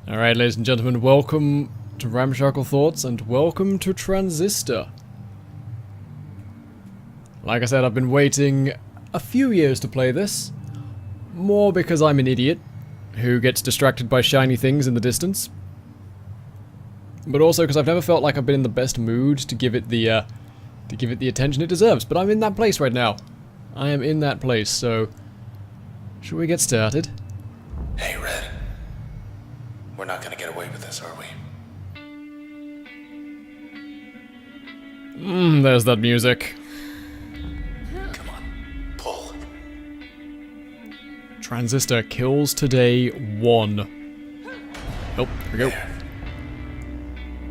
Alright, ladies and gentlemen, welcome to Ramshackle Thoughts and welcome to Transistor. Like I said, I've been waiting a few years to play this. More because I'm an idiot who gets distracted by shiny things in the distance. But also because I've never felt like I've been in the best mood to give it the attention it deserves. But I'm in that place right now. I am in that place, so should we get started? Hey, Red. We're not gonna get away with this, are we? There's that music. Come on, pull. Transistor kills today 1. Oh, here we go. There.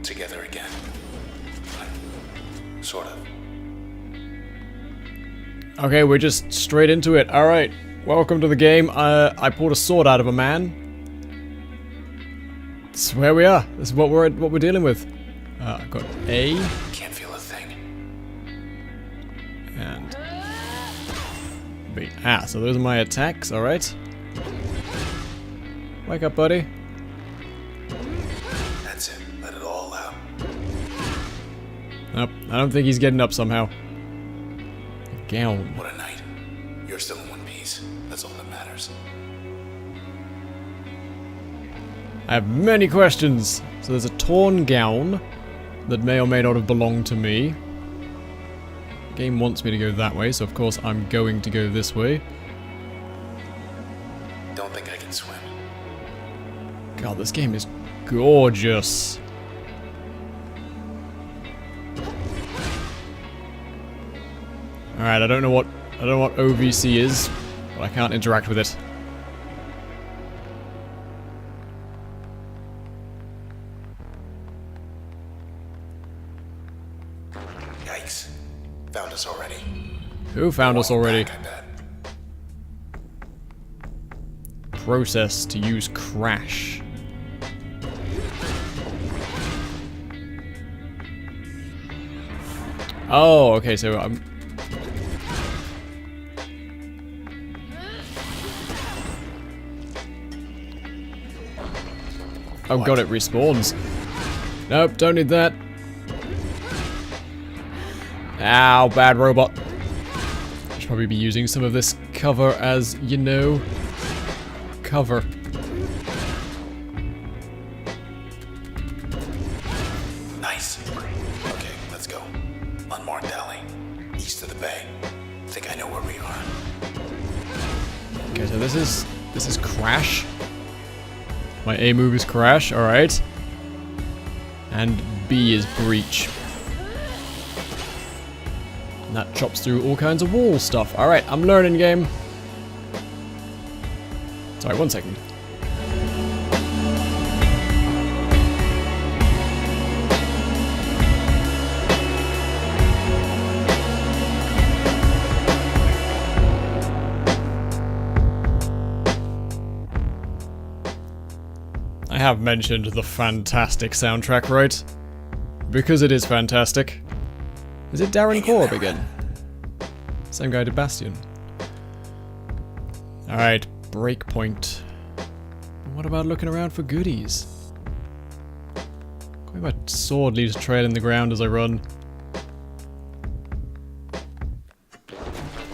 Together again. Sort of. Okay, we're just straight into it. Alright, welcome to the game. I pulled a sword out of a man. This is where we are. This is what we're dealing with. I've got A. Can't feel a thing. And B. So those are my attacks, alright. Wake up, buddy. That's it. Let it all out. Nope, I don't think he's getting up somehow. Gown. What a night. You're still in one piece. That's all that matters. I have many questions. So there's a torn gown that may or may not have belonged to me. The game wants me to go that way, so of course I'm going to go this way. Don't think I can swim. God, this game is gorgeous. Alright, I don't know what OVC is, but I can't interact with it. Yikes. Found us already. Who found us already? Back, I bet. Process to use crash. Oh, okay, so I'm... Oh god, it respawns. Nope, don't need that. Ow, bad robot. I should probably be using some of this cover as, you know, cover. Nice. Okay, let's go. Unmarked alley. East of the bay. Think I know where we are. Okay, so this is crash. My A move is crash, alright. And B is breach. And that chops through all kinds of wall stuff. Alright, I'm learning, game. Sorry, 1 second. I have mentioned the fantastic soundtrack, right? Because it is fantastic. Is it Darren Korb again? Same guy did Bastion. Alright, breakpoint. What about looking around for goodies? My sword leaves a trail in the ground as I run.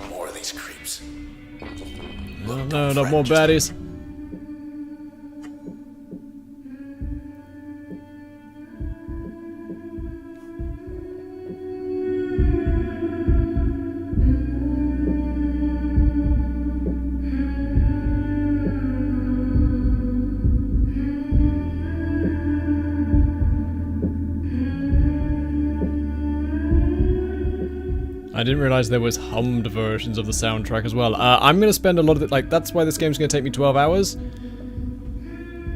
More of these creeps. No, not more baddies. I didn't realize there was hummed versions of the soundtrack as well. I'm gonna spend a lot of it, like, that's why this game's gonna take me 12 hours.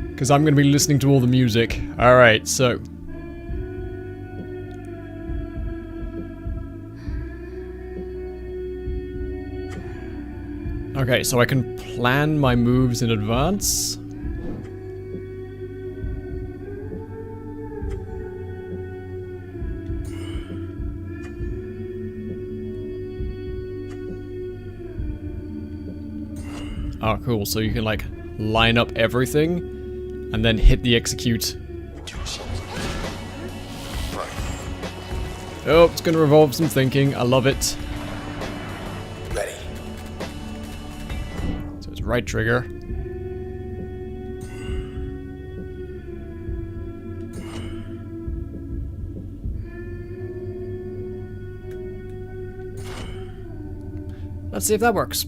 Because I'm gonna be listening to all the music. Alright, so. Okay, so I can plan my moves in advance. Oh, cool. So you can, like, line up everything and then hit the execute. Oh, it's gonna revolve some thinking. I love it. Ready. So it's right trigger. Let's see if that works.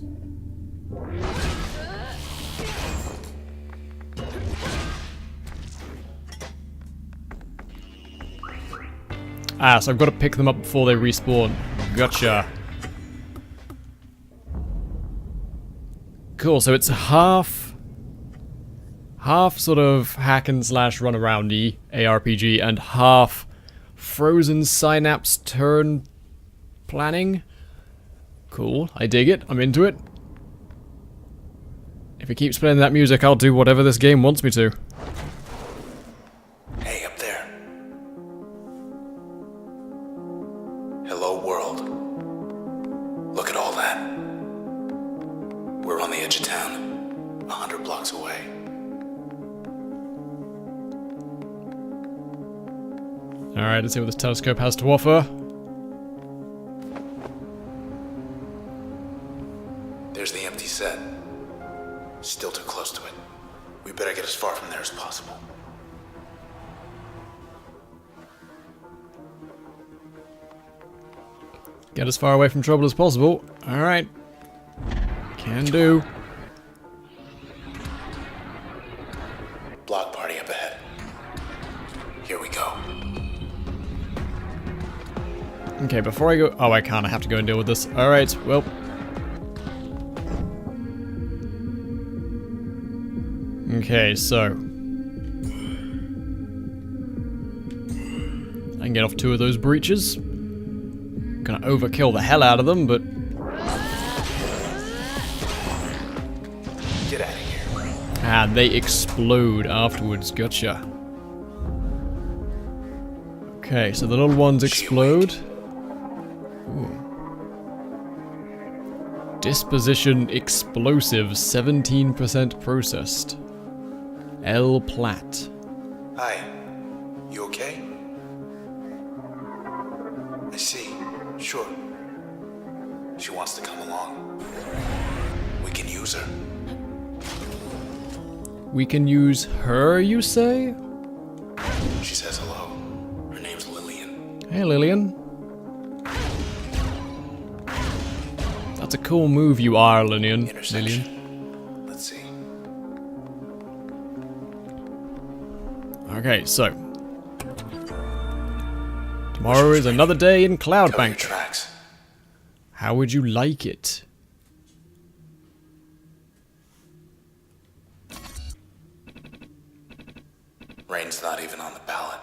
Ah, so I've got to pick them up before they respawn. Gotcha. Cool, so it's half sort of hack and slash run aroundy ARPG and half frozen synapse turn planning. Cool, I dig it, I'm into it. If it keeps playing that music, I'll do whatever this game wants me to. Hey, up there. Hello, world. Look at all that. We're on the edge of town, 100 blocks away. Alright, let's see what this telescope has to offer. There's the empty set. Still too close to it. We better get as far from there as possible. Get as far away from trouble as possible. Alright. Can do. Block party up ahead. Here we go. Okay, before I go... Oh, I can't. I have to go and deal with this. Alright, well... Okay, so... I can get off 2 of those breaches. Gonna overkill the hell out of them, but... Get out of here. And they explode afterwards. Gotcha. Okay, so the little ones explode. Ooh. Disposition explosives, 17% processed. L. Platt. Hi. You okay? I see. Sure. She wants to come along. We can use her. We can use her, you say? She says hello. Her name's Lillian. Hey, Lillian. That's a cool move you are, Lillian. Intersection. Let's see. Okay, so. Tomorrow is another day in Cover your Cloudbank. tracks. How would you like it? Rain's not even on the ballot.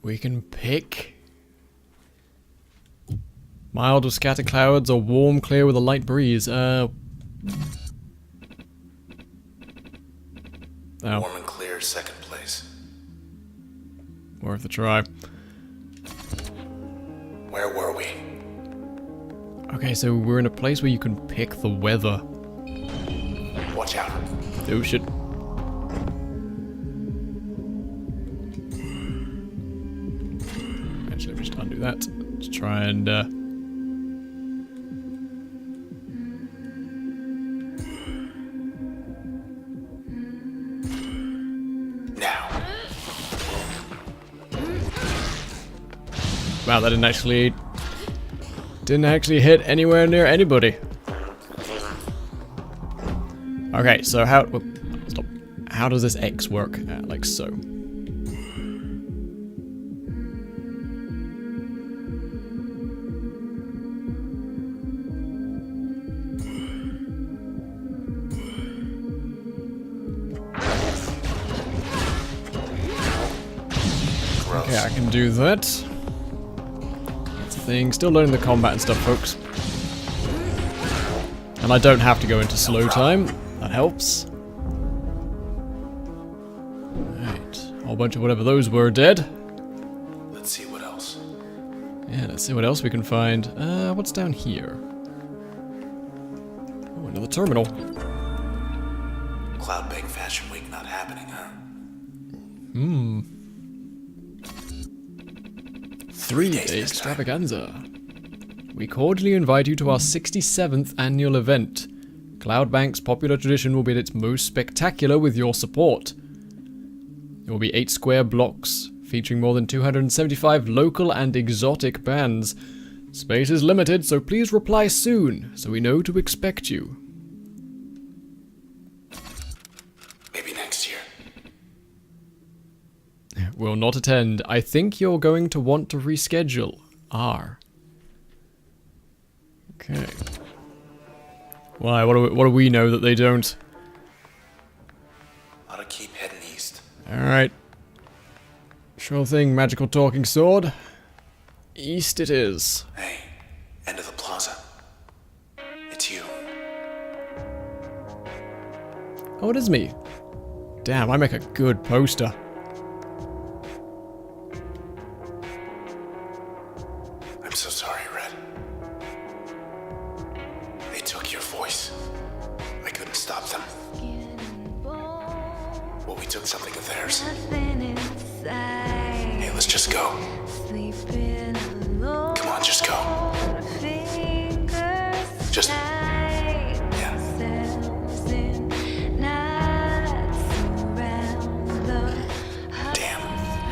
We can pick mild with scattered clouds or warm, clear with a light breeze. Oh. Warm and clear, second place. Worth a try. Where were we? Okay, so we're in a place where you can pick the weather. Watch out. Oh shit. Actually, let me just undo that. Let's try and Now. wow, that didn't actually hit anywhere near anybody. Okay, so stop. How does this X work? Like so. Okay, I can do that. That's the thing. Still learning the combat and stuff, folks. And I don't have to go into slow time. That helps. Right. A whole bunch of whatever those were dead. Let's see what else. Yeah, let's see what else we can find. What's down here? Oh, another terminal. Cloudbank Fashion Week not happening, huh? 3-day extravaganza. We cordially invite you to our 67th annual event. Cloudbank's popular tradition will be at its most spectacular with your support. It will be 8 square blocks, featuring more than 275 local and exotic bands. Space is limited, so please reply soon, so we know to expect you. Maybe next year. Will not attend. I think you're going to want to reschedule. R. Okay. Why? What do we know that they don't? Ought to keep heading east. Alright. Sure thing, magical talking sword. East it is. Hey, end of the plaza. It's you. Oh, it is me. Damn, I make a good poster. I'm so sorry, Red. They took your voice. I couldn't stop them. Well, we took something of theirs. Hey, let's just go. Come on, just go. Just... Yeah. Damn.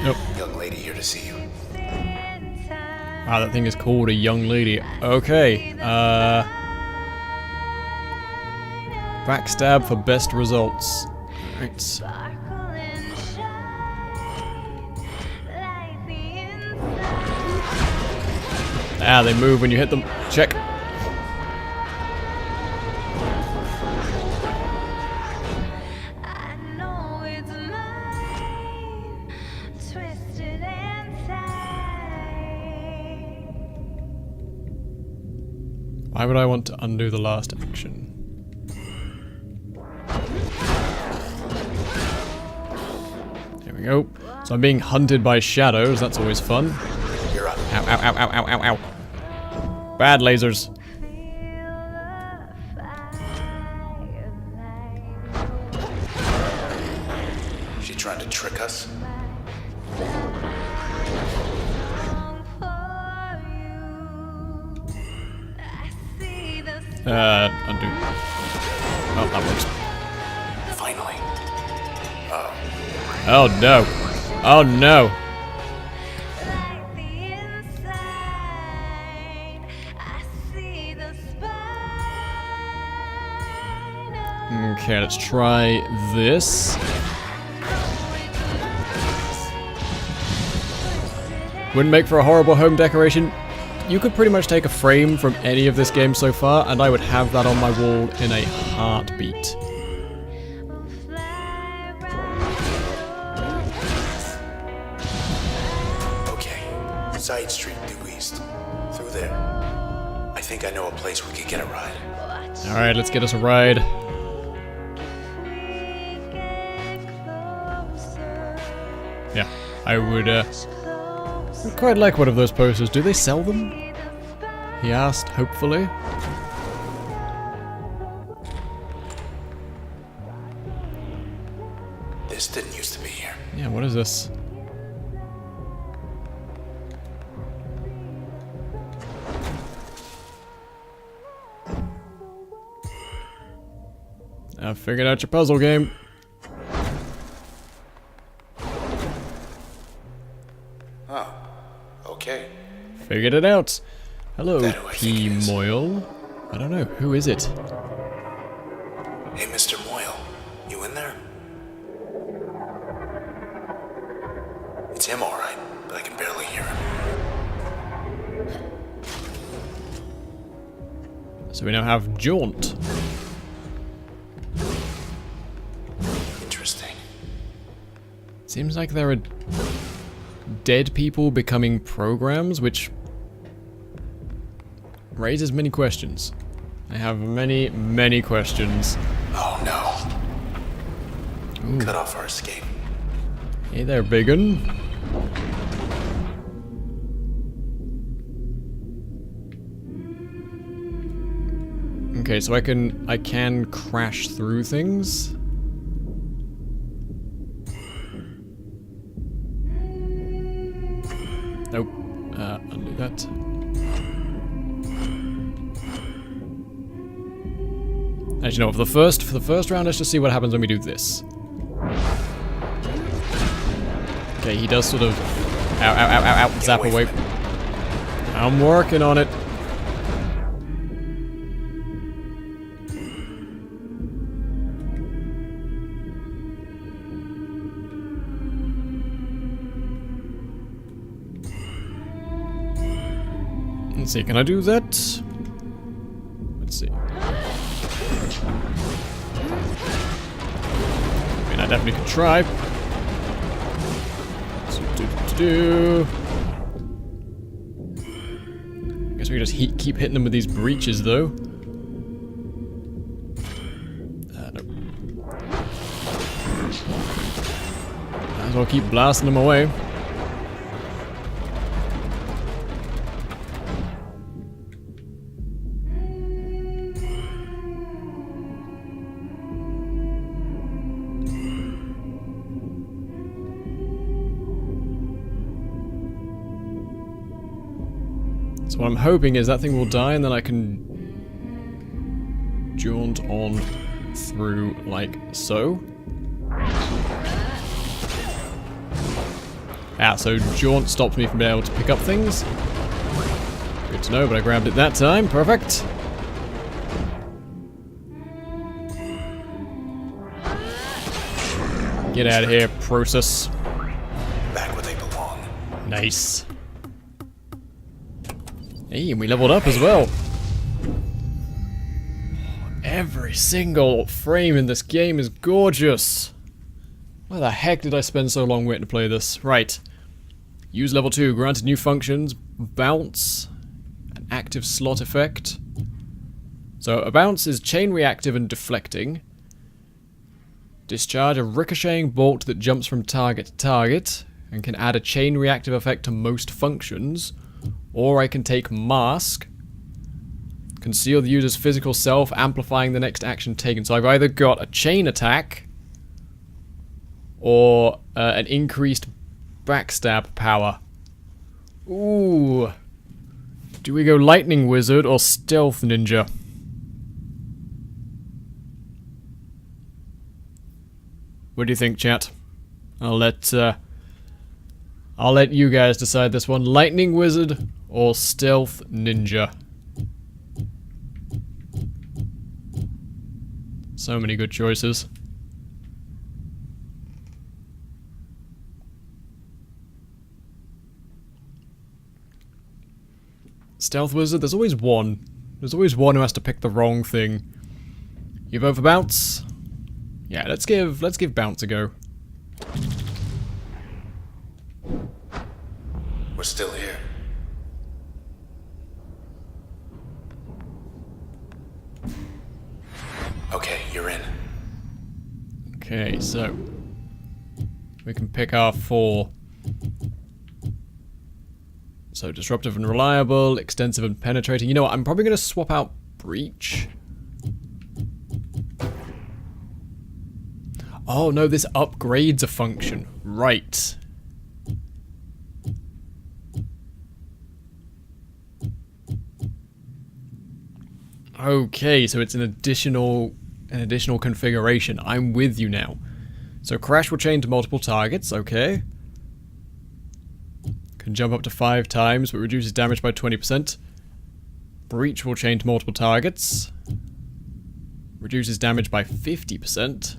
Nope. Young lady here to see you. Wow, that thing is called a young lady. Okay, backstab for best results. Alright. Ah, they move when you hit them. Check. Why would I want to undo the last action? There we go. So I'm being hunted by shadows, that's always fun. You're up. Ow, ow, ow, ow, ow, ow, ow. Bad lasers. She trying to trick us? Undo. Oh, that works. Finally. Oh no. Oh no. Okay, let's try this. Wouldn't make for a horrible home decoration. You could pretty much take a frame from any of this game so far, and I would have that on my wall in a heartbeat. Okay. Side street due east. Through there. I think I know a place we could get a ride. Alright, let's get us a ride. Yeah, I would I'd quite like one of those posters. Do they sell them? He asked, hopefully. This didn't used to be here. Yeah, what is this? I've figured out your puzzle game. Oh. Okay. Figured it out. Hello, That who I think P. it is. Moyle. I don't know, who is it? Hey, Mr. Moyle. You in there? It's him, alright, but I can barely hear him. So we now have Jaunt. Interesting. Seems like there are dead people becoming programs, which raises many questions. I have many, many questions. Oh no. Ooh. Cut off our escape. Hey there, biggin. Okay, so I can crash through things. Nope. Undo that. Actually, you know what, for the first round, let's just see what happens when we do this. Okay, he does sort of zap away. I'm working on it. Let's see, can I do that? Let's see. I mean, I definitely could try. I guess we just keep hitting them with these breaches, though. No. Might as well keep blasting them away. So what I'm hoping is that thing will die and then I can jaunt on through like so. So jaunt stops me from being able to pick up things. Good to know, but I grabbed it that time. Perfect. Get out of here, process. Back where they belong. Nice. Hey, and we leveled up as well. Every single frame in this game is gorgeous. Why the heck did I spend so long waiting to play this? Right. Use level 2, granted new functions, bounce, an active slot effect. So a bounce is chain reactive and deflecting. Discharge a ricocheting bolt that jumps from target to target and can add a chain reactive effect to most functions. Or I can take Mask, conceal the user's physical self, amplifying the next action taken. So I've either got a chain attack or an increased backstab power. Ooh. Do we go Lightning Wizard or Stealth Ninja? What do you think, chat? I'll let you guys decide this one. Lightning Wizard or Stealth Ninja? So many good choices. Stealth Wizard, there's always one. There's always one who has to pick the wrong thing. You vote for Bounce? Yeah, let's give Bounce a go. We're still here. Okay, you're in. Okay, so we can pick our 4. So disruptive and reliable, extensive and penetrating. You know what, I'm probably going to swap out Breach. Oh no, this upgrades a function. Right. Okay, so it's an additional configuration. I'm with you now. So Crash will chain to multiple targets, okay. Can jump up to 5 times, but reduces damage by 20%. Breach will chain to multiple targets. Reduces damage by 50%.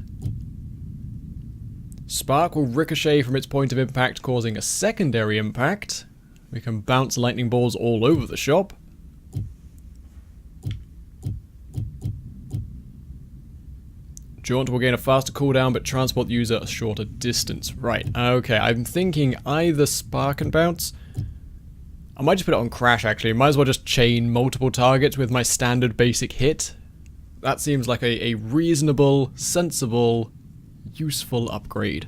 Spark will ricochet from its point of impact, causing a secondary impact. We can bounce lightning balls all over the shop. Jaunt will gain a faster cooldown, but transport the user a shorter distance. Right, okay, I'm thinking either Spark and Bounce. I might just put it on Crash, actually. Might as well just chain multiple targets with my standard basic hit. That seems like a reasonable, sensible, useful upgrade.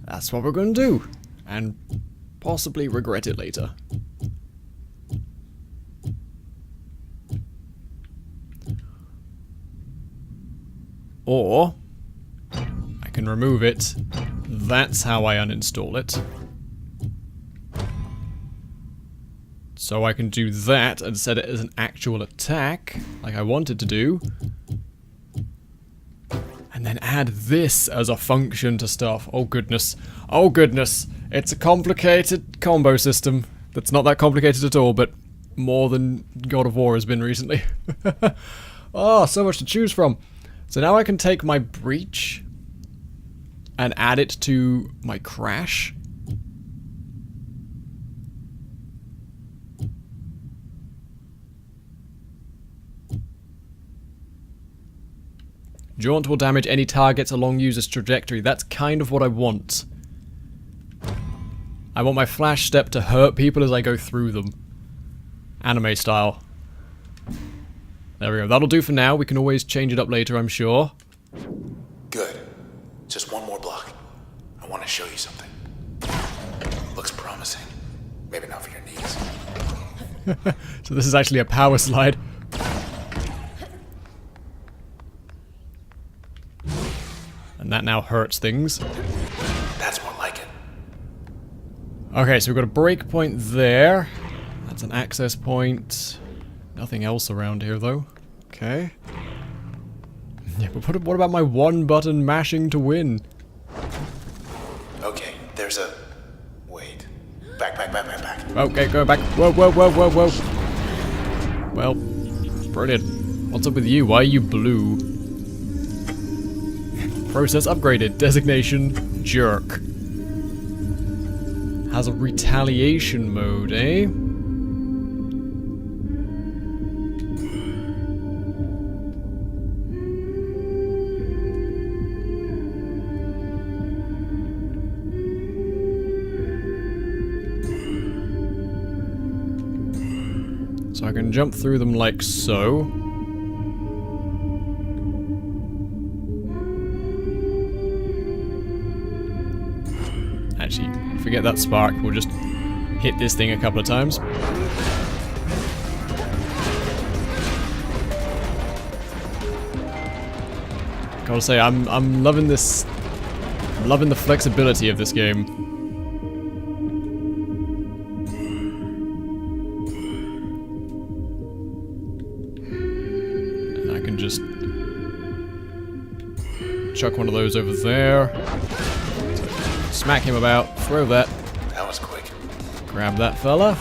That's what we're going to do. And possibly regret it later. Or I can remove it. That's how I uninstall it. So I can do that and set it as an actual attack, like I wanted to do. And then add this as a function to stuff. Oh goodness. Oh goodness. It's a complicated combo system. That's not that complicated at all, but more than God of War has been recently. Oh, so much to choose from. So now I can take my breach and add it to my crash. Jaunt will damage any targets along user's trajectory. That's kind of what I want. I want my flash step to hurt people as I go through them. Anime style. There we go. That'll do for now. We can always change it up later, I'm sure. Good. Just one more block. I want to show you something. Looks promising. Maybe not for your knees. So this is actually a power slide. And that now hurts things. That's more like it. Okay, so we've got a breakpoint there. That's an access point. Nothing else around here, though. Okay. Yeah, but what about my one button mashing to win? Okay, there's a... Wait. Back. Okay, go back. Whoa. Well, brilliant. What's up with you? Why are you blue? Process upgraded. Designation jerk. Has a retaliation mode, eh? So I can jump through them like so. Actually, forget that spark. We'll just hit this thing a couple of times. Gotta say, I'm loving this. I'm loving the flexibility of this game. And I can just chuck one of those over there. Smack him about, throw that. That was quick. Grab that fella.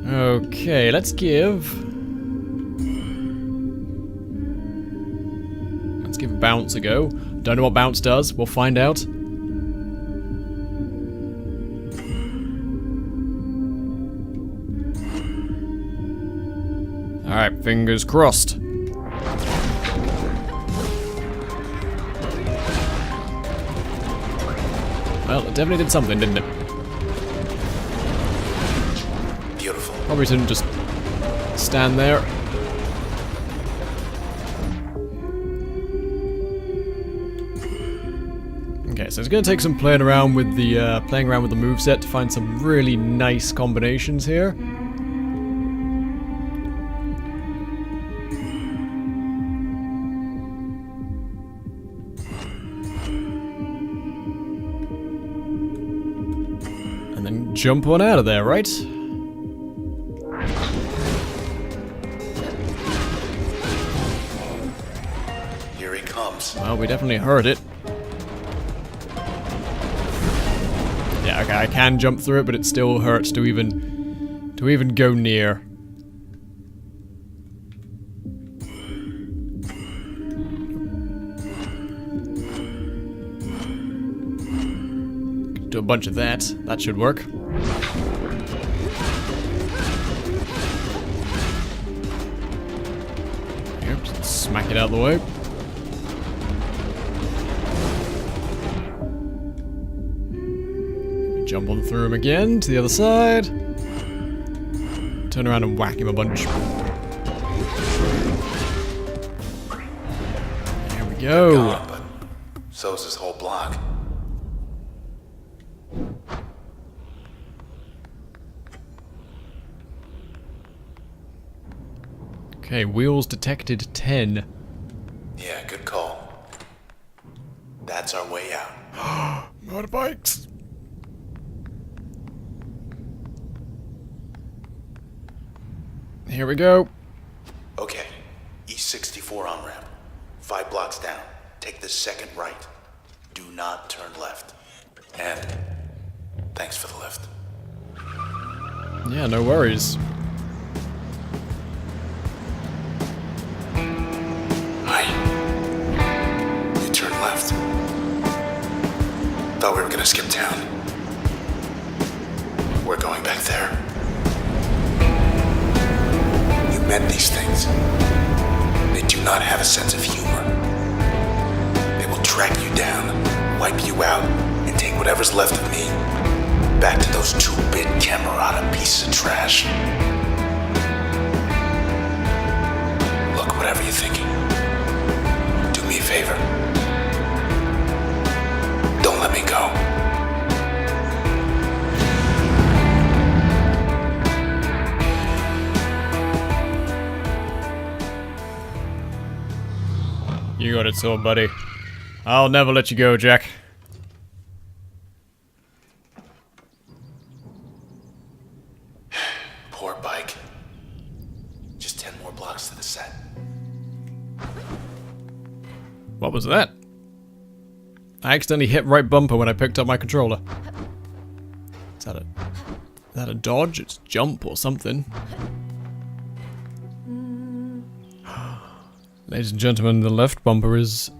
Okay, let's give bounce a go. Don't know what bounce does, we'll find out. Alright, fingers crossed. Well, it definitely did something, didn't it? Beautiful. Probably shouldn't just stand there. Okay, so it's going to take some playing around with the moveset to find some really nice combinations here. Jump on out of there, right? Here he comes. Well, we definitely heard it. Yeah, okay, I can jump through it, but it still hurts to even go near. Do a bunch of that. That should work. Smack it out of the way. Jump on through him again to the other side. Turn around and whack him a bunch. There we go. Gone, but so's this whole block. Okay, wheels detected 10. Yeah, good call. That's our way out. Motorbikes! Here we go. Okay, East 64 on-ramp. 5 blocks down. Take the second right. Do not turn left. And thanks for the lift. Yeah, no worries. Hi. You turned left. Thought we were gonna skip town. We're going back there. You met these things. They do not have a sense of humor. They will track you down, wipe you out, and take whatever's left of me back to those 2-bit Camerata pieces of trash. Look, whatever you're thinking, do me a favor. Don't let me go. You got it, so buddy. I'll never let you go, Jack. Poor bike. Just 10 more blocks to the set. What was that? I accidentally hit right bumper when I picked up my controller. Is that a dodge? It's jump or something. Ladies and gentlemen, the left bumper is...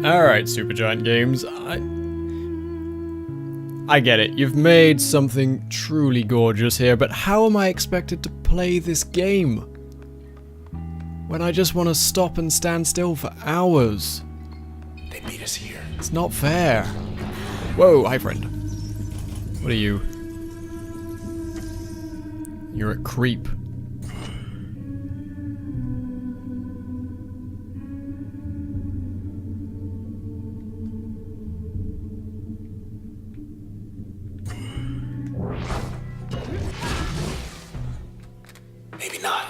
Alright, Supergiant Games, I get it, you've made something truly gorgeous here, but how am I expected to play this game when I just want to stop and stand still for hours? They beat us here. It's not fair. Whoa, hi friend. What are you? You're a creep. Maybe not.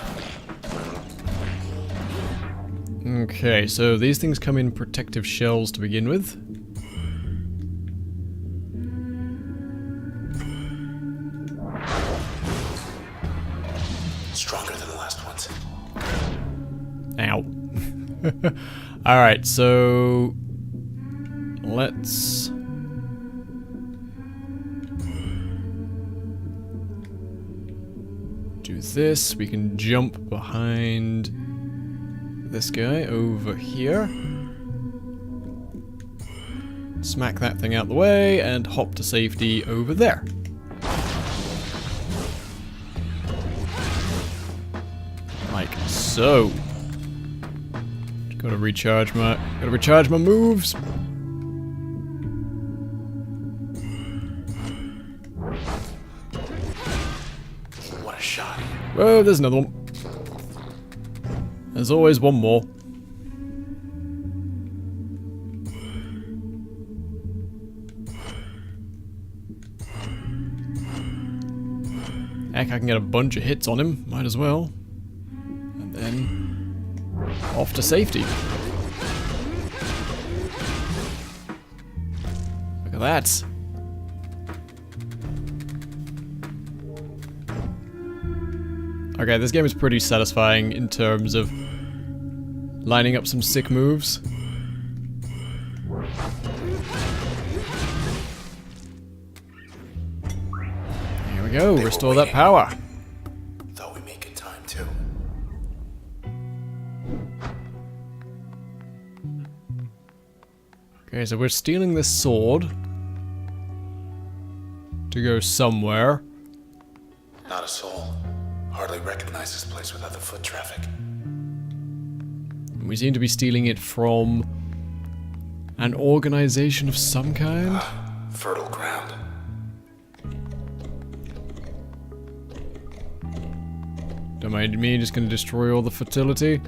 Okay, so these things come in protective shells to begin with. Stronger than the last ones. Ow. Alright, so... let's... do this. We can jump behind this guy over here. Smack that thing out the way and hop to safety over there. Like so. Gotta recharge my moves. What a shot. Whoa, there's another one. There's always one more. Heck, I can get a bunch of hits on him. Might as well. And then... off to safety. Look at that. Okay, this game is pretty satisfying in terms of lining up some sick moves. Here we go, restore that power. Thought we made good time too. Okay, so we're stealing this sword to go somewhere. Not a soul. Hardly hardly recognize this place without the foot traffic. We seem to be stealing it from an organization of some kind. Fertile ground. Don't mind me, just gonna destroy all the fertility.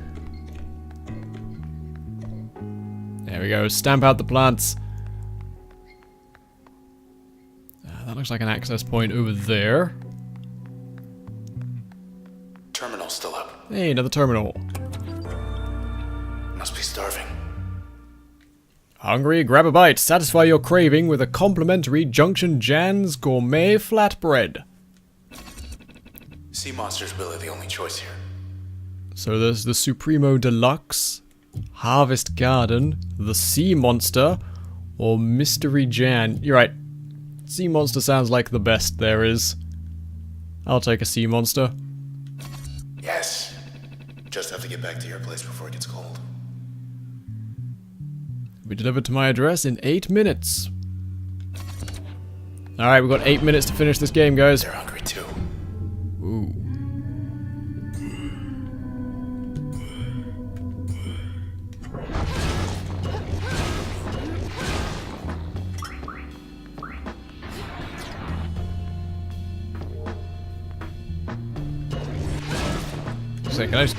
There we go, stamp out the plants. That looks like an access point over there. Terminal still up. Hey, another terminal. Must be starving. Hungry? Grab a bite. Satisfy your craving with a complimentary Junction Jan's Gourmet Flatbread. Sea monster's really the only choice here. So there's the Supremo Deluxe, Harvest Garden, the Sea Monster, or Mystery Jan. You're right. Sea Monster sounds like the best there is. I'll take a Sea Monster. Yes. Just have to get back to your place before it gets cold. Be delivered to my address in 8 minutes. Alright, we've got 8 minutes to finish this game, guys. They're hungry too. Ooh. So can I just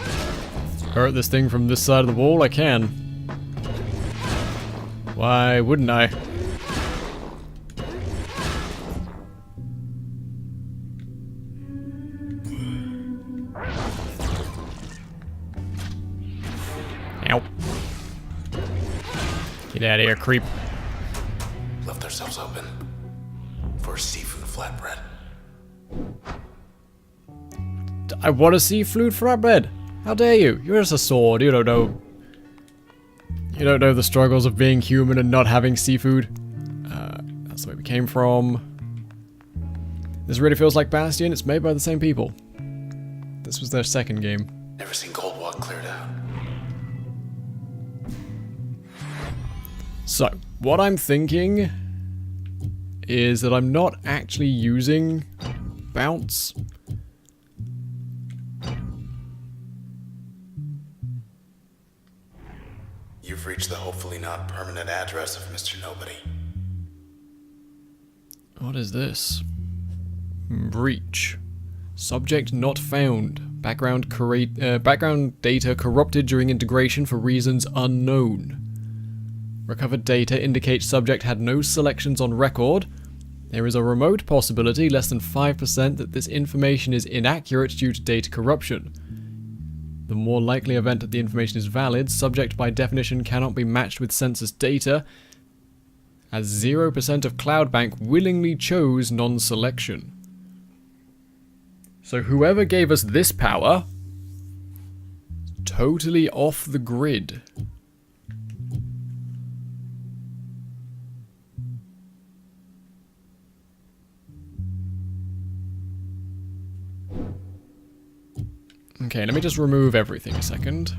hurt this thing from this side of the wall? I can. Why wouldn't I? Ow. Get out of here, creep. Left ourselves open for a seafood flatbread. I want a seafood flatbread. How dare you? You're just a sword. You don't know. You don't know the struggles of being human and not having seafood. That's the way we came from. This really feels like Bastion. It's made by the same people. This was their second game. Never seen Gold Walk cleared out. So, what I'm thinking is that I'm not actually using bounce. You've reached the hopefully not permanent address of Mr. Nobody. What is this? Breach. Subject not found. Background data corrupted during integration for reasons unknown. Recovered data indicates subject had no selections on record. There is a remote possibility, less than 5%, that this information is inaccurate due to data corruption. The more likely event that the information is valid, subject by definition cannot be matched with census data, as 0% of Cloudbank willingly chose non-selection. So whoever gave us this power, totally off the grid. Okay, let me just remove everything a second.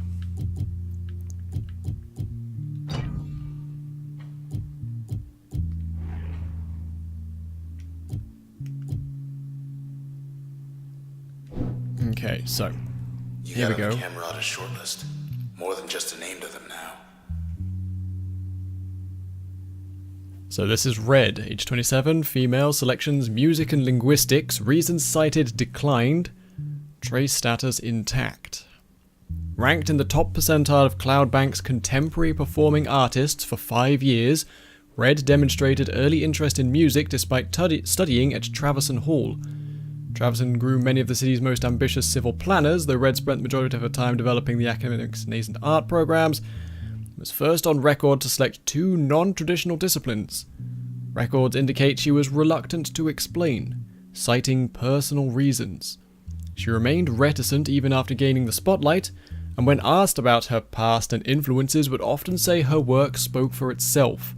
Okay, so here we go. Camera on a short list. More than just a name to them now. So this is red, age 27, female, selections, music and linguistics, reasons cited declined, trace status intact. Ranked in the top percentile of Cloudbank's contemporary performing artists for 5 years, Red demonstrated early interest in music despite studying at Traverson Hall. Traverson grew many of the city's most ambitious civil planners, though Red spent the majority of her time developing the academic's nascent art programs. Was first on record to select 2 non-traditional disciplines. Records indicate she was reluctant to explain, citing personal reasons. She remained reticent even after gaining the spotlight, and when asked about her past and influences would often say her work spoke for itself.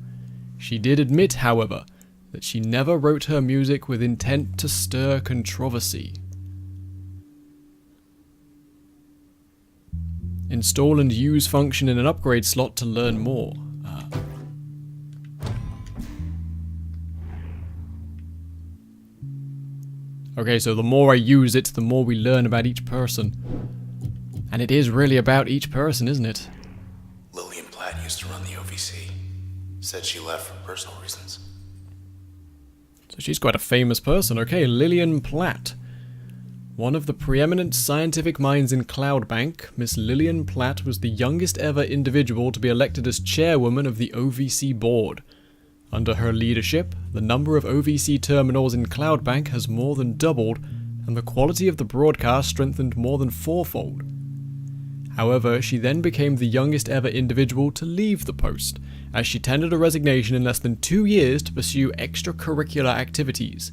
She did admit, however, that she never wrote her music with intent to stir controversy. Install and use function in an upgrade slot to learn more. Okay, so the more I use it, the more we learn about each person. And it is really about each person, isn't it? Lillian Platt used to run the OVC. Said she left for personal reasons. So she's quite a famous person. Okay, Lillian Platt. One of the preeminent scientific minds in Cloudbank, Miss Lillian Platt was the youngest ever individual to be elected as chairwoman of the OVC board. Under her leadership, the number of OVC terminals in Cloudbank has more than doubled, and the quality of the broadcast strengthened more than fourfold. However, she then became the youngest ever individual to leave the post, as she tendered a resignation in less than 2 years to pursue extracurricular activities.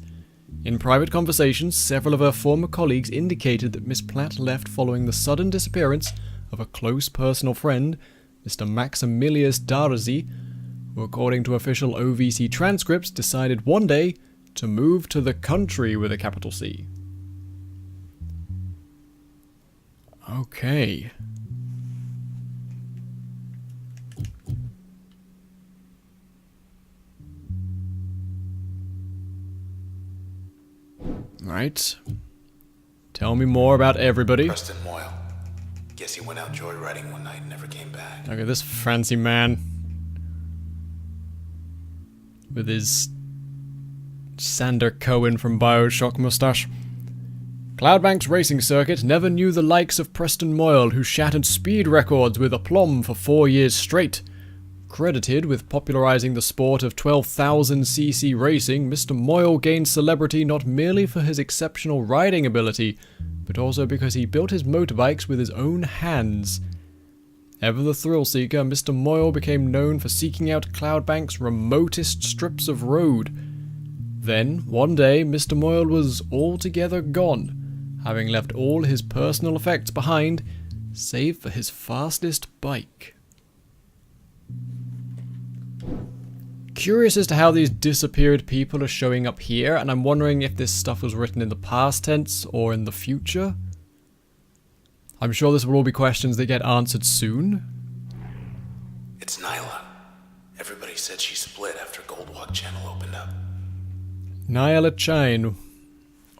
In private conversations, several of her former colleagues indicated that Miss Platt left following the sudden disappearance of a close personal friend, Mr. Maximilius Darzi, who, according to official OVC transcripts, decided one day to move to the country with a capital C. Okay. Right. Tell me more about everybody. Preston Moyle. Guess he went out joyriding one night and never came back. Okay, this fancy man. With his Sander Cohen from BioShock mustache. Cloudbank's racing circuit never knew the likes of Preston Moyle, who shattered speed records with aplomb for 4 years straight. Credited with popularizing the sport of 12,000cc racing, Mr. Moyle gained celebrity not merely for his exceptional riding ability, but also because he built his motorbikes with his own hands. Ever the thrill-seeker, Mr. Moyle became known for seeking out Cloudbank's remotest strips of road. Then, one day, Mr. Moyle was altogether gone, having left all his personal effects behind, save for his fastest bike. Curious as to how these disappeared people are showing up here, and I'm wondering if this stuff was written in the past tense or in the future. I'm sure this will all be questions that get answered soon. It's Nyla. Everybody said she split after Goldwalk Channel opened up. Nyla Chine.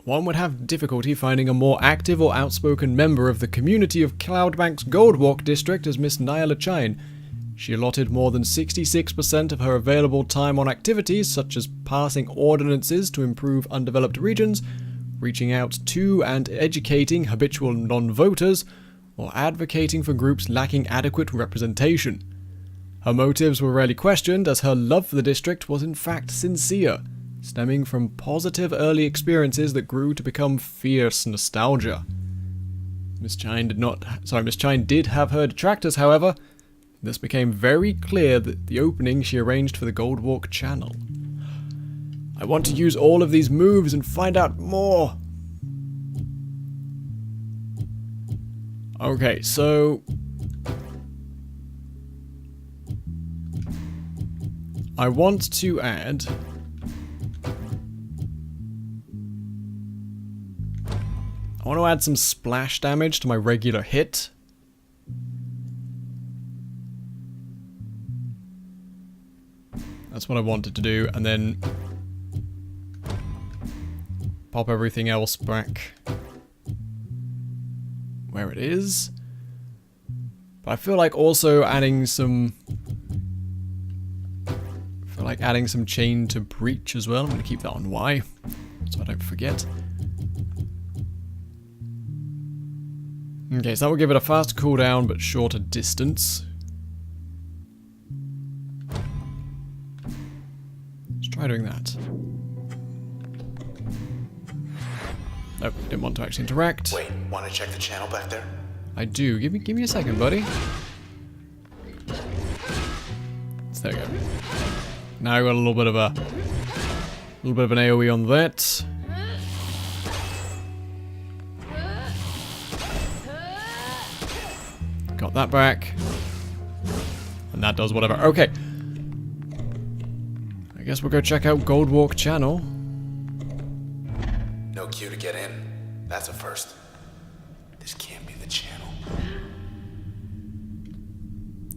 One would have difficulty finding a more active or outspoken member of the community of Cloudbank's Goldwalk district as Miss Nyla Chine. She allotted more than 66% of her available time on activities such as passing ordinances to improve undeveloped regions, reaching out to and educating habitual non-voters, or advocating for groups lacking adequate representation. Her motives were rarely questioned, as her love for the district was in fact sincere, stemming from positive early experiences that grew to become fierce nostalgia. Miss Chine did have her detractors, however. This became very clear that the opening she arranged for the Goldwalk Channel. I want to use all of these moves and find out more. Okay, so I want to add some splash damage to my regular hit. That's what I wanted to do, and then pop everything else back where it is. But I feel like also adding some chain to breach as well. I'm going to keep that on Y, so I don't forget. Okay, so that will give it a fast cooldown, but shorter distance. Try doing that. Nope, didn't want to actually interact. Wait, want to check the channel back there? I do. Give me a second, buddy. So there we go. Now I got a little bit of an AOE on that. Got that back. And that does whatever. Okay. I guess we'll go check out Goldwalk Channel. No queue to get in. That's a first. This can't be the channel.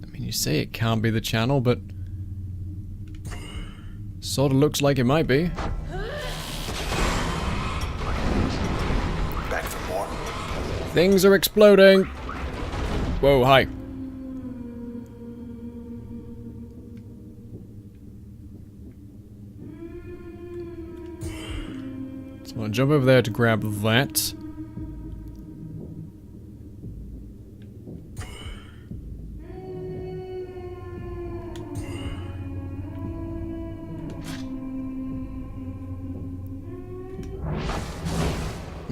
I mean, you say it can't be the channel, but sort of looks like it might be. Things are exploding! Whoa, hi. So I'll jump over there to grab that.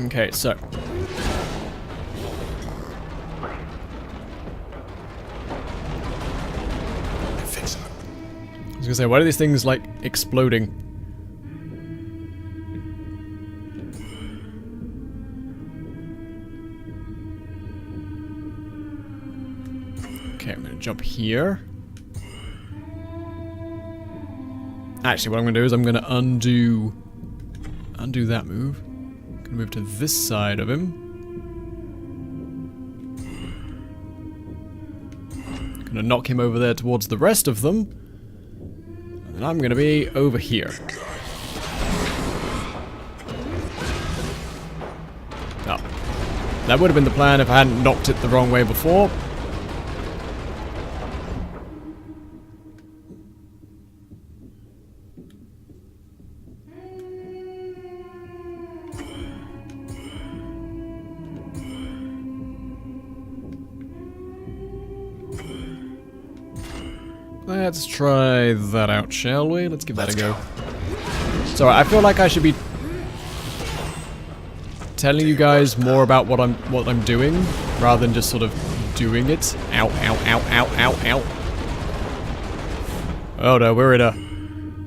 Okay, so. Fixing it. I was gonna say, why are these things, like, exploding? Okay, I'm gonna jump here. Actually, what I'm gonna do is I'm gonna undo that move. Gonna move to this side of him. Gonna knock him over there towards the rest of them. And then I'm gonna be over here. Oh. That would have been the plan if I hadn't knocked it the wrong way before. Let's try that out, shall we? Let's give that a go. Sorry, I feel like I should be telling you guys more about what I'm doing, rather than just sort of doing it. Ow, ow, ow, ow, ow, ow. Oh no, we're in a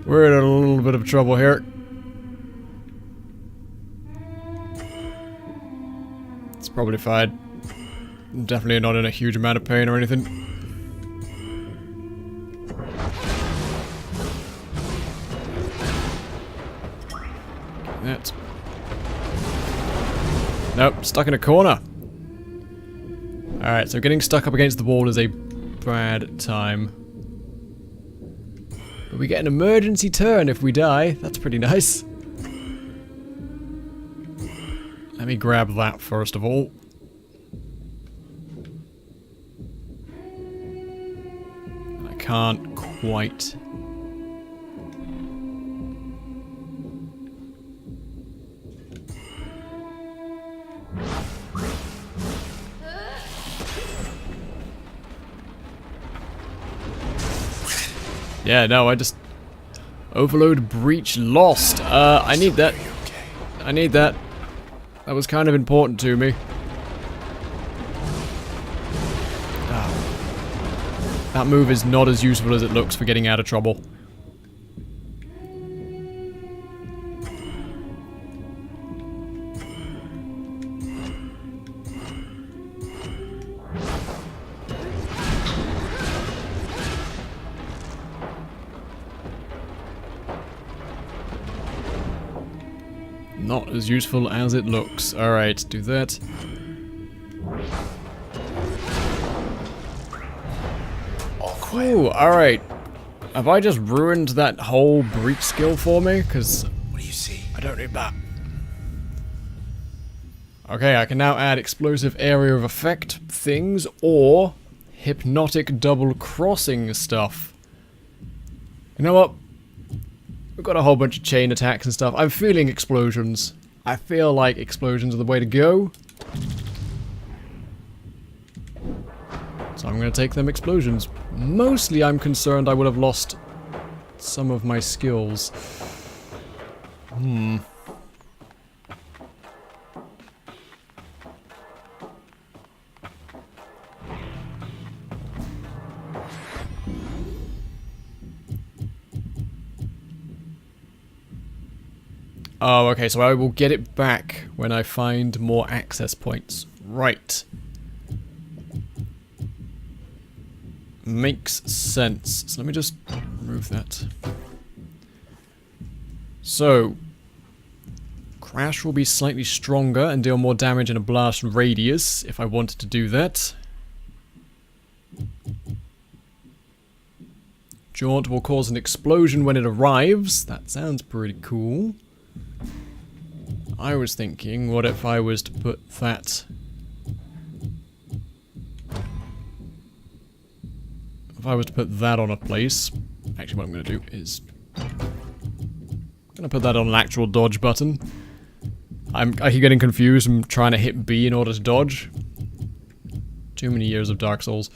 little bit of trouble here. It's probably fine. Definitely not in a huge amount of pain or anything. That's... Nope, stuck in a corner. Alright, so getting stuck up against the wall is a bad time. But we get an emergency turn if we die. That's pretty nice. Let me grab that first of all. I can't quite... Yeah, no, I just... Overload breach lost. I need that. I need that. That was kind of important to me. Oh. That move is not as useful as it looks for getting out of trouble. Not as useful as it looks. Alright, do that. Ooh, alright. Have I just ruined that whole breach skill for me? Because What do you see? I don't need that. Okay, I can now add explosive area of effect things or hypnotic double crossing stuff. You know what? We've got a whole bunch of chain attacks and stuff. I'm feeling explosions. I feel like explosions are the way to go. So I'm going to take them explosions. Mostly I'm concerned I would have lost some of my skills. Oh, okay, so I will get it back when I find more access points. Right. Makes sense. So let me just remove that. So, Crash will be slightly stronger and deal more damage in a blast radius, if I wanted to do that. Jaunt will cause an explosion when it arrives. That sounds pretty cool. I was thinking, what if I was to put that if I was to put that on a place... Actually, what I'm going to do is... I'm going to put that on an actual dodge button. I keep getting confused from trying to hit B in order to dodge. Too many years of Dark Souls.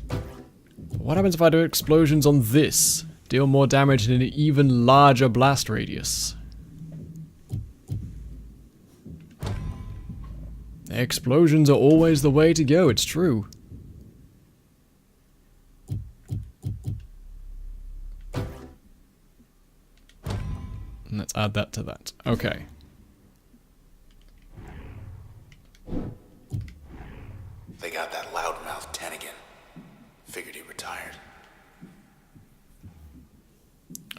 But what happens if I do explosions on this? Deal more damage in an even larger blast radius. Explosions are always the way to go, it's true. And let's add that to that. Okay. They got that loudmouth Tennigan. Figured he retired.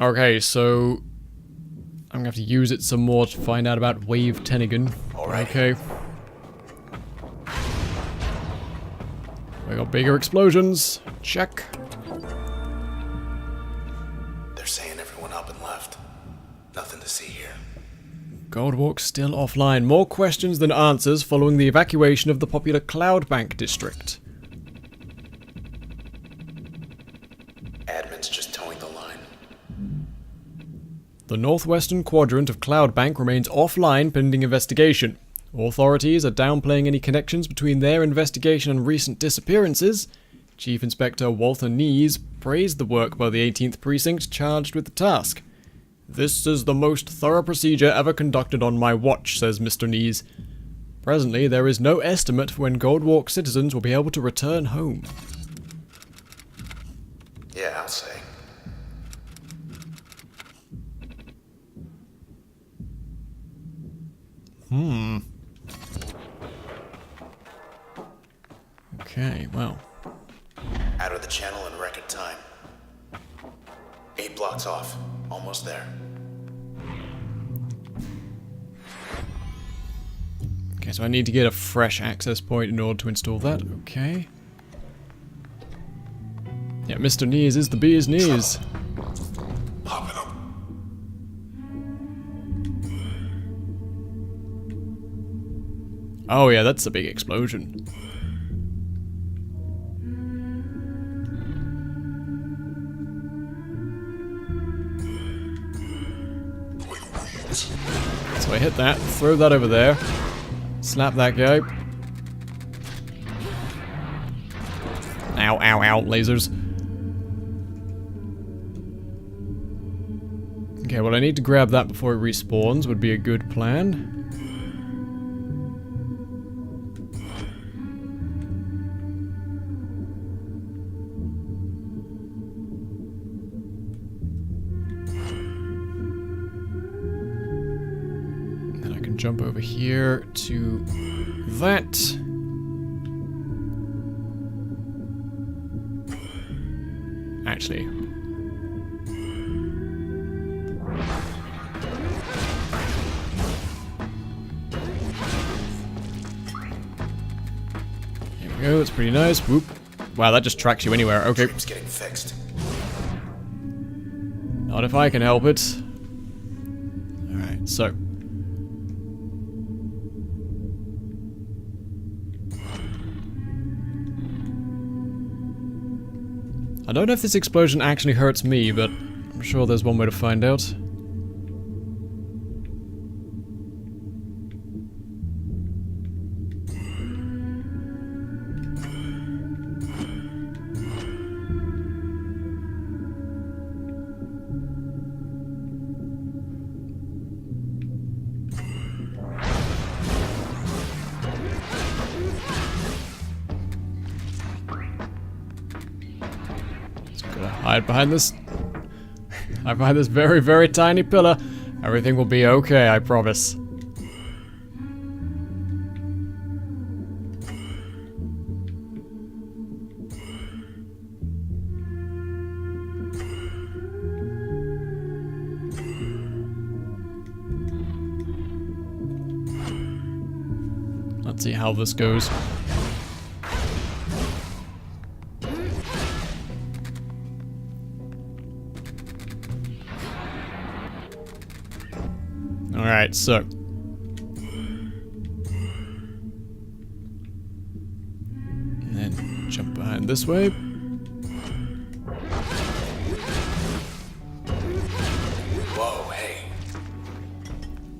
Okay, so... I'm gonna have to use it some more to find out about Wave Tennigan. Alright. Okay. We got bigger explosions. Check. They're saying everyone up and left. Nothing to see here. Goldwalk's still offline. More questions than answers following the evacuation of the popular Cloudbank district. Admin's just towing the line. The northwestern quadrant of Cloudbank remains offline pending investigation. Authorities are downplaying any connections between their investigation and recent disappearances. Chief Inspector Walter Nees praised the work by the 18th Precinct charged with the task. "This is the most thorough procedure ever conducted on my watch," says Mr. Nees. Presently, there is no estimate for when Goldwalk citizens will be able to return home. Yeah, I'll say. Okay, well. Out of the channel in record time. 8 blocks off. Almost there. Okay, so I need to get a fresh access point in order to install that. Okay. Yeah, Mr. Nees is the bee's knees. Pop it up. Oh yeah, that's a big explosion. So I hit that, throw that over there, slap that guy. Ow, ow, ow, lasers. Okay, well I need to grab that before it respawns would be a good plan. Jump over here to that. Actually. Here we go, that's pretty nice. Whoop. Wow, that just tracks you anywhere. Okay. Dream's getting fixed. Not if I can help it. Alright, so. I don't know if this explosion actually hurts me, but I'm sure there's one way to find out. Hide behind this. Hide behind this very, very tiny pillar. Everything will be okay, I promise. Let's see how this goes. Alright, so. And then jump behind this way.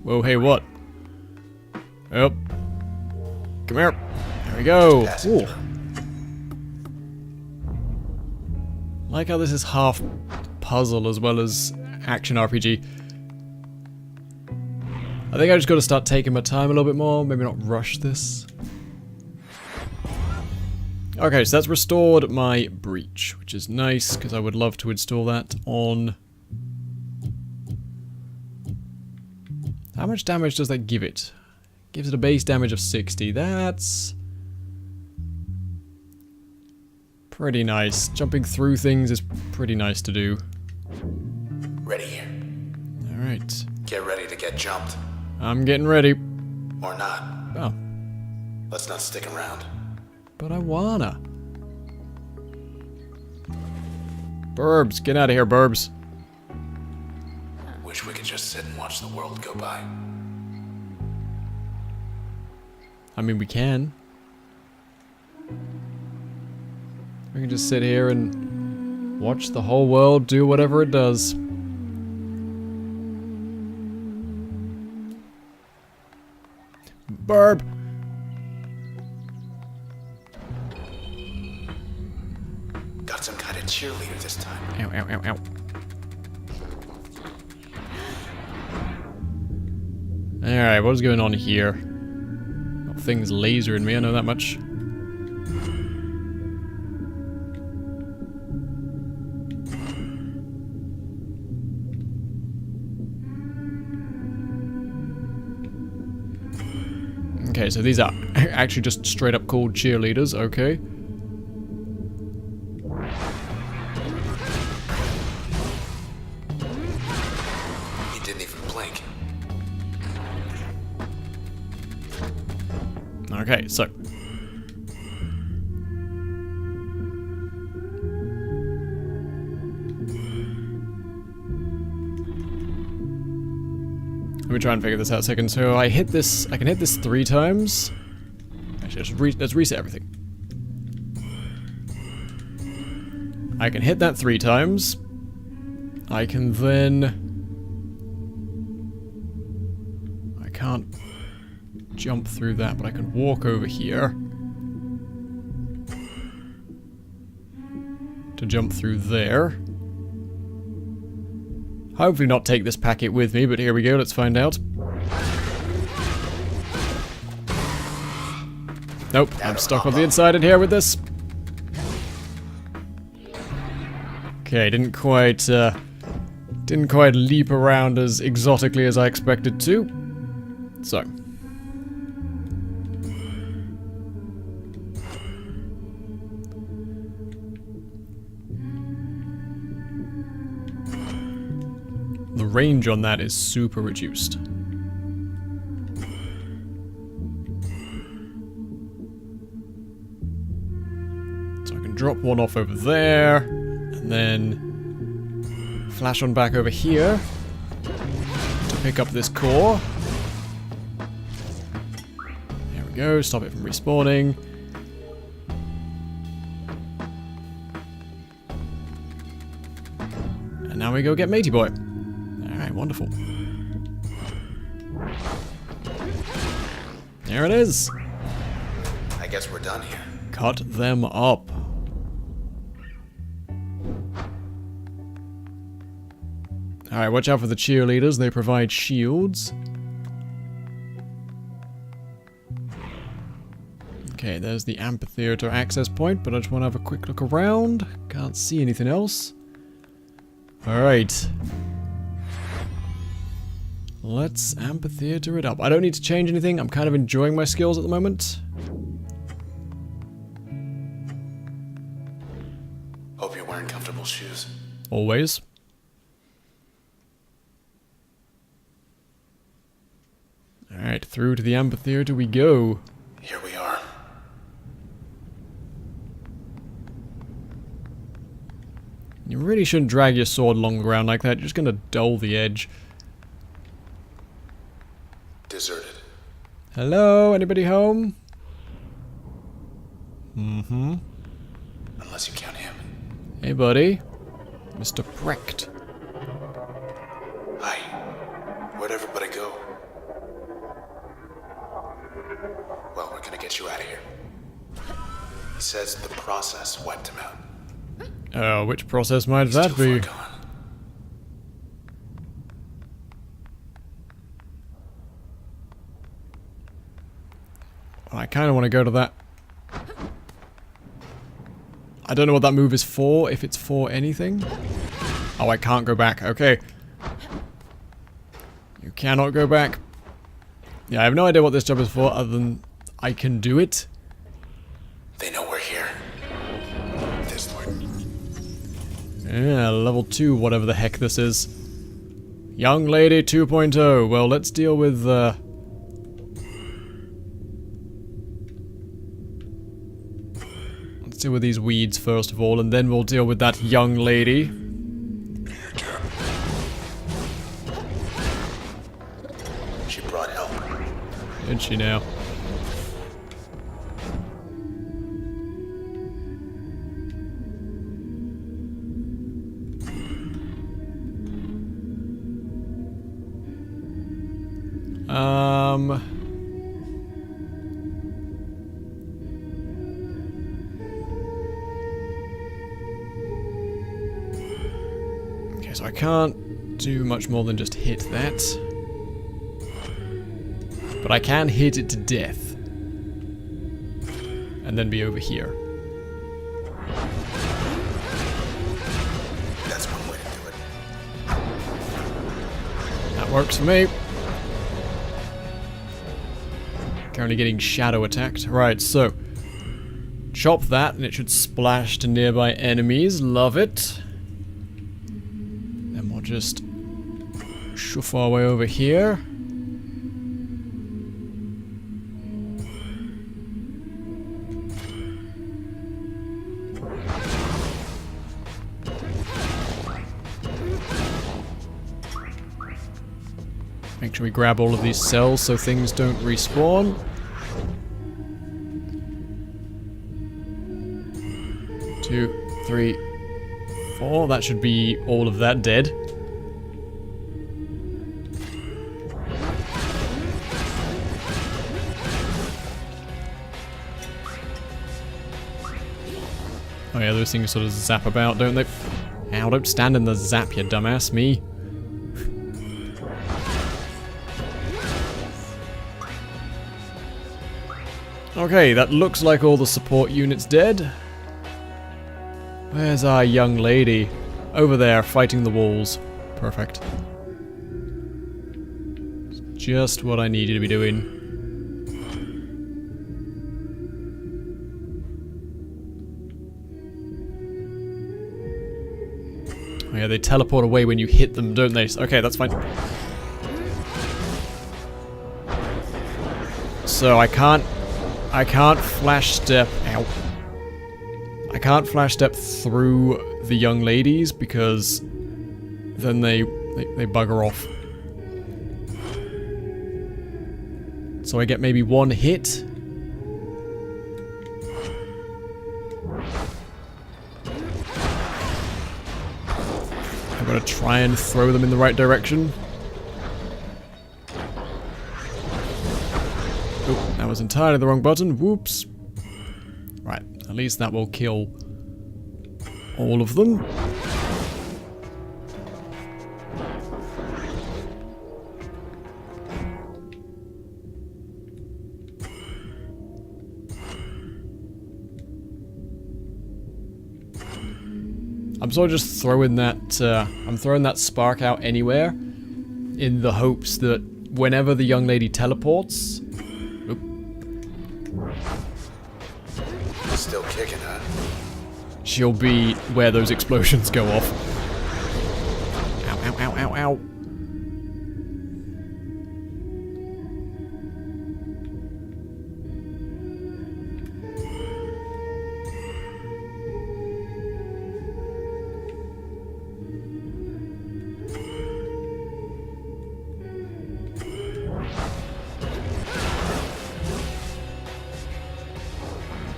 Whoa, hey, what? Oh. Come here. There we go. Ooh. Like how this is half puzzle as well as action RPG. I think I just got to start taking my time a little bit more, maybe not rush this. Okay, so that's restored my breach, which is nice, because I would love to install that on... How much damage does that give it? Gives it a base damage of 60. That's... pretty nice. Jumping through things is pretty nice to do. Ready here. Alright. Get ready to get jumped. I'm getting ready. Or not. Oh. Let's not stick around. But I wanna. Burbs, get out of here, Burbs. Wish we could just sit and watch the world go by. I mean, we can. We can just sit here and watch the whole world do whatever it does. Burb! Got some kind of cheerleader this time. Ow, ow, ow, ow. Alright, what's going on here? That thing's lasering me, I know that much. Okay, so these are actually just straight up called cheerleaders, okay. He didn't even blink. Okay, so. Let me try and figure this out a second. So I can hit this 3 times. Actually, let's reset everything. I can hit that 3 times. I can then... I can't jump through that, but I can walk over here to jump through there. Hopefully not take this packet with me, but here we go, let's find out. Nope, I'm stuck on the inside in here with this. Okay, didn't quite leap around as exotically as I expected to. So. The range on that is super reduced. So I can drop one off over there, and then flash on back over here to pick up this core. There we go, stop it from respawning. And now we go get Matey Boy. Alright, wonderful. There it is. I guess we're done here. Cut them up. Alright, watch out for the cheerleaders. They provide shields. Okay, there's the amphitheater access point, but I just want to have a quick look around. Can't see anything else. Alright. Let's amphitheater it up. I don't need to change anything. I'm kind of enjoying my skills at the moment. Hope you're wearing comfortable shoes. Always. Alright, through to the amphitheater we go. Here we are. You really shouldn't drag your sword along the ground like that. You're just gonna dull the edge. Deserted. Hello? Anybody home? Mm-hmm. Unless you count him. Hey, buddy. Mr. Precht. Hi. Where'd everybody go? get you out of here. He says the process wiped him out. Which process might He's that too be? far gone. I kind of want to go to that. I don't know what that move is for, if it's for anything. Oh, I can't go back. Okay. You cannot go back. Yeah, I have no idea what this job is for, other than I can do it. They know we're here. This Lord. Yeah, level 2, whatever the heck this is. Young Lady 2.0. Well, let's deal with, let's deal with these weeds first of all, and then we'll deal with that young lady. She brought help. Did she now? Okay, so I can't do much more than just hit that. But I can hit it to death. And then be over here. That's one way to do it. That works for me. Currently getting shadow attacked. Right, so chop that and it should splash to nearby enemies. Love it. Then we'll just shoof our way over here. Make sure we grab all of these cells so things don't respawn. Two, three, four. That should be all of that dead. Oh yeah, those things sort of zap about, don't they? Ow, don't stand in the zap, you dumbass. Me. Okay, that looks like all the support units dead. Where's our young lady? Over there, fighting the walls. Perfect. Just what I need you to be doing. Oh yeah, they teleport away when you hit them, don't they? Okay, that's fine. So I can't flash step out. I can't flash step through the young ladies because then they bugger off. So I get maybe one hit. I've got to try and throw them in the right direction. Oh, that was entirely the wrong button. Whoops. Right, at least that will kill all of them. I'm sort of just throwing that, I'm throwing that spark out anywhere in the hopes that whenever the young lady teleports... Oop. Still kicking, huh? She'll be where those explosions go off. Ow, ow, ow, ow, ow.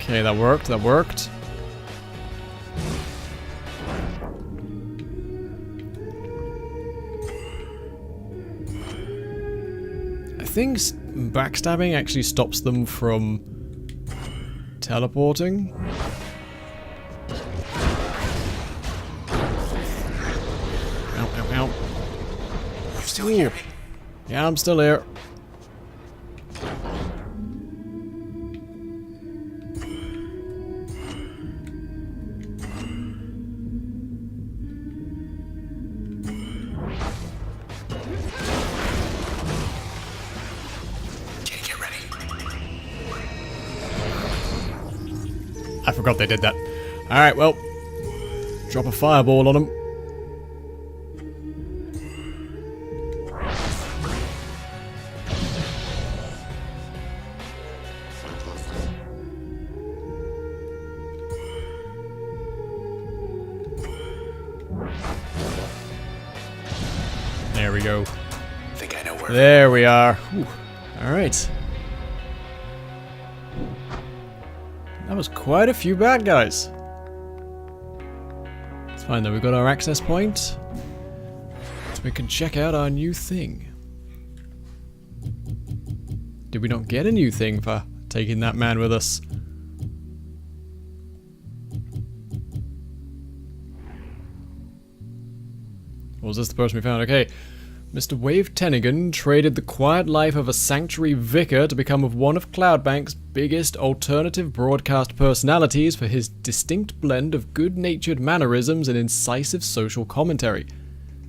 Okay, that worked, that worked. I think backstabbing actually stops them from Teleporting. Ow, ow, ow. You still hear me? Yeah, I'm still here. Okay, get ready. I forgot they did that. Alright, well. Drop a fireball on them. There we go. Think I know where. There we are. Alright. That was quite a few bad guys. It's fine though, we've got our access point. So we can check out our new thing. Did we not get a new thing for taking that man with us? Or was this the person we found? Okay. Mr. Wave Tennigan traded the quiet life of a sanctuary vicar to become one of Cloudbank's biggest alternative broadcast personalities for his distinct blend of good-natured mannerisms and incisive social commentary.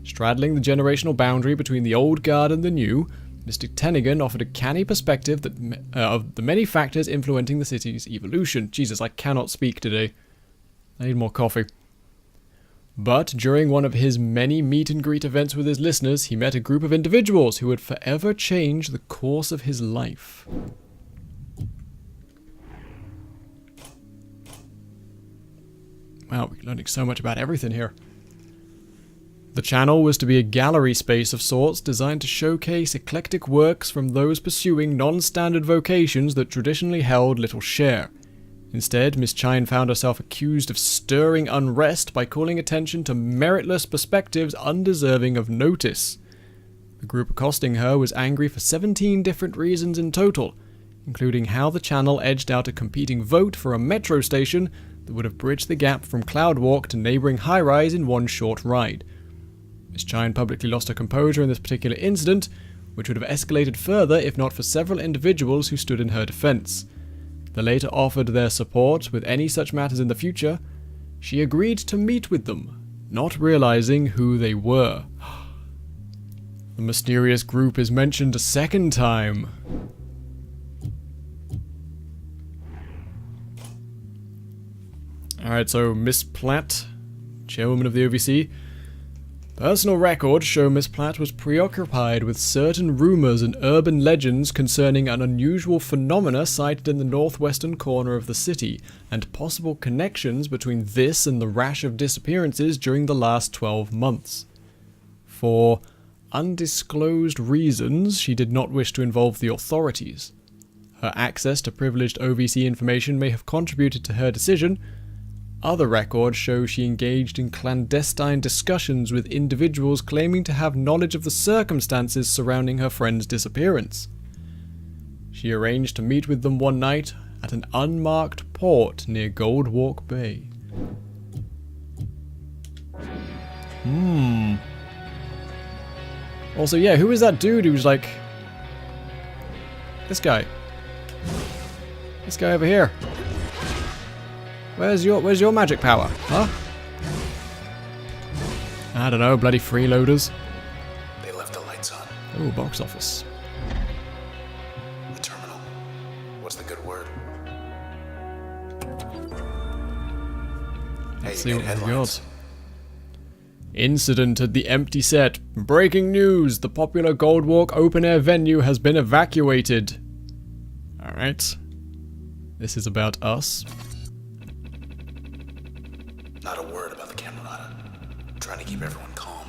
Straddling the generational boundary between the old guard and the new, Mr. Tennigan offered a canny perspective of the many factors influencing the city's evolution. Jesus, I cannot speak today. I need more coffee. But during one of his many meet and greet events with his listeners, he met a group of individuals who would forever change the course of his life. Wow, we're learning so much about everything here. The channel was to be a gallery space of sorts designed to showcase eclectic works from those pursuing non-standard vocations that traditionally held little share. Instead, Miss Chine found herself accused of stirring unrest by calling attention to meritless perspectives undeserving of notice. The group accosting her was angry for 17 different reasons in total, including how the channel edged out a competing vote for a metro station that would have bridged the gap from Cloudwalk to neighbouring high-rise in one short ride. Miss Chine publicly lost her composure in this particular incident, which would have escalated further if not for several individuals who stood in her defence. They later offered their support with any such matters in the future. She agreed to meet with them, not realizing who they were. The mysterious group is mentioned a second time. Alright, so Miss Platt, chairwoman of the OVC. Personal records show Miss Platt was preoccupied with certain rumors and urban legends concerning an unusual phenomena sighted in the northwestern corner of the city, and possible connections between this and the rash of disappearances during the last 12 months. For undisclosed reasons, she did not wish to involve the authorities. Her access to privileged OVC information may have contributed to her decision. Other records show she engaged in clandestine discussions with individuals claiming to have knowledge of the circumstances surrounding her friend's disappearance. She arranged to meet with them one night at an unmarked port near Goldwalk Bay. Also, yeah, who was that dude who was like... This guy. This guy over here. Where's your magic power, huh? I don't know, bloody freeloaders. They left the lights on. Oh, box office. The terminal. What's the good word? Hey, Let's see you what made we've headlines. got. Incident at the empty set. Breaking news! The popular Goldwalk open-air venue has been evacuated. Alright. This is about us. Not a word about the Camerata. Trying to keep everyone calm.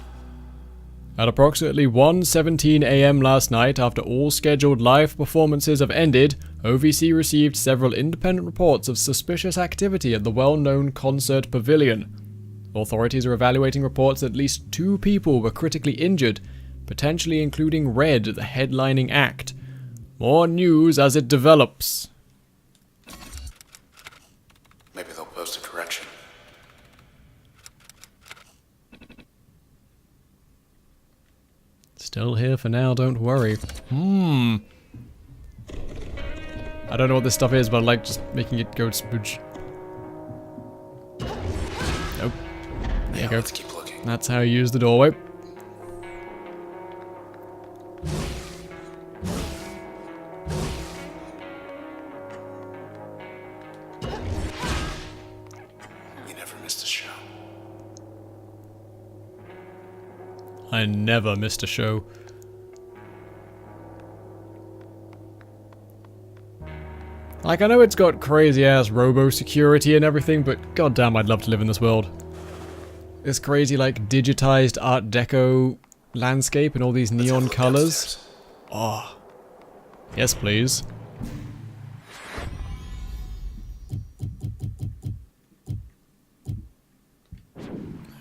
At approximately 1:17 a.m. last night, after all scheduled live performances have ended, OVC received several independent reports of suspicious activity at the well-known concert pavilion. Authorities are evaluating reports that at least 2 people were critically injured, potentially including Red, the headlining act. More news as it develops. Maybe they'll post a correction. Still here for now, don't worry. I don't know what this stuff is, but I like just making it go smooch. Nope. There you go. Let's keep looking. That's how you use the doorway. You never missed a show. I never missed a show. Like, I know it's got crazy-ass robo-security and everything, but goddamn, I'd love to live in this world. This crazy, like, digitized Art Deco landscape and all these neon colors. Oh. Yes, please.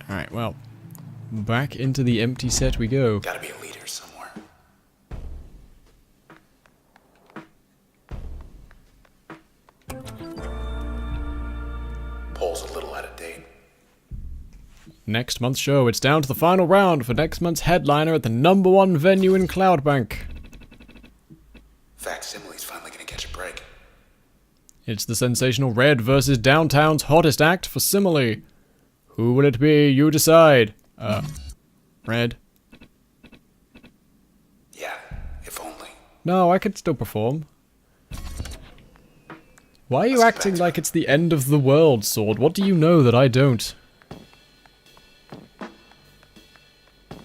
Alright, well. Back into the empty set we go. Gotta be a leader somewhere. Poll's a little out of date. Next month's show, it's down to the final round for next month's headliner at the #1 venue in Cloudbank. Facsimile's finally gonna catch a break. It's the sensational Red versus Downtown's hottest act for Simile. Who will it be? You decide. Red. Yeah, if only. No, I could still perform. Why are you acting like it's the end of the world, Sword? What do you know that I don't?